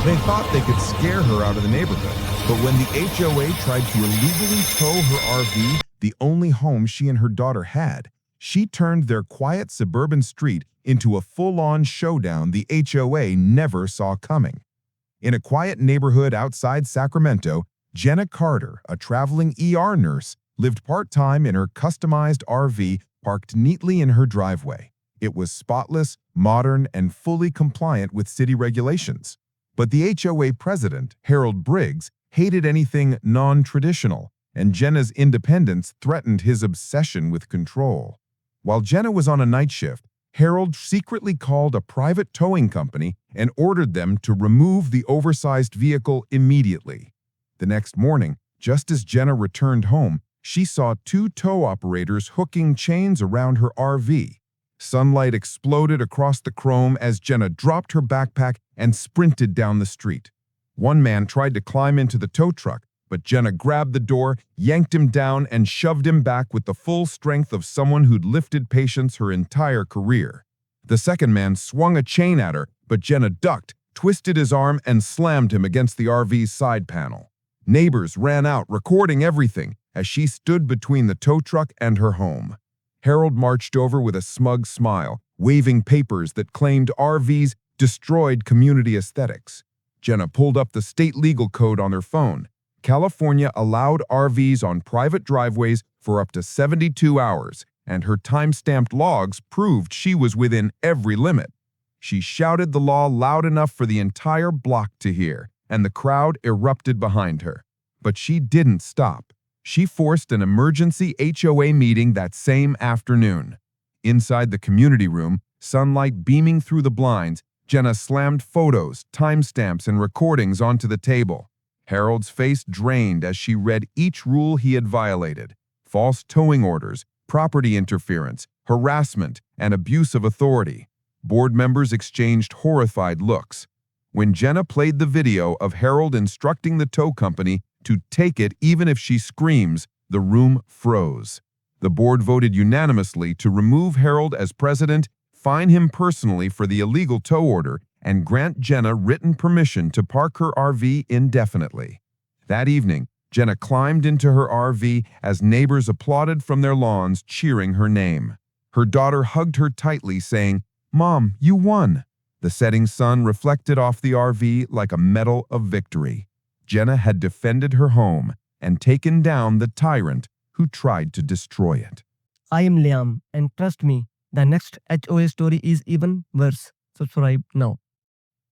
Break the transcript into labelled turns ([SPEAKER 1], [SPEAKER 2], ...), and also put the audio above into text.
[SPEAKER 1] They thought they could scare her out of the neighborhood, but when the HOA tried to illegally tow her RV, the only home she and her daughter had, she turned their quiet suburban street into a full-on showdown the HOA never saw coming. In a quiet neighborhood outside Sacramento, Jenna Carter, a traveling ER nurse, lived part-time in her customized RV parked neatly in her driveway. It was spotless, modern, and fully compliant with city regulations. But the HOA president, Harold Briggs, hated anything non-traditional, and Jenna's independence threatened his obsession with control. While Jenna was on a night shift, Harold secretly called a private towing company and ordered them to remove the oversized vehicle immediately. The next morning, just as Jenna returned home, she saw two tow operators hooking chains around her RV. Sunlight exploded across the chrome as Jenna dropped her backpack and sprinted down the street. One man tried to climb into the tow truck, but Jenna grabbed the door, yanked him down, and shoved him back with the full strength of someone who'd lifted patients her entire career. The second man swung a chain at her, but Jenna ducked, twisted his arm, and slammed him against the RV's side panel. Neighbors ran out, recording everything, as she stood between the tow truck and her home. Harold marched over with a smug smile, waving papers that claimed RVs destroyed community aesthetics. Jenna pulled up the state legal code on her phone. California allowed RVs on private driveways for up to 72 hours, and her time-stamped logs proved she was within every limit. She shouted the law loud enough for the entire block to hear, and the crowd erupted behind her. But she didn't stop. She forced an emergency HOA meeting that same afternoon. Inside the community room, sunlight beaming through the blinds, Jenna slammed photos, timestamps, and recordings onto the table. Harold's face drained as she read each rule he had violated: false towing orders, property interference, harassment, and abuse of authority. Board members exchanged horrified looks. When Jenna played the video of Harold instructing the tow company to take it even if she screams, the room froze. The board voted unanimously to remove Harold as president, fine him personally for the illegal tow order, and grant Jenna written permission to park her RV indefinitely. That evening, Jenna climbed into her RV as neighbors applauded from their lawns, cheering her name. Her daughter hugged her tightly, saying, "Mom, you won." The setting sun reflected off the RV like a medal of victory. Jenna had defended her home and taken down the tyrant who tried to destroy it.
[SPEAKER 2] I am Liam, and trust me, the next HOA story is even worse. Subscribe now.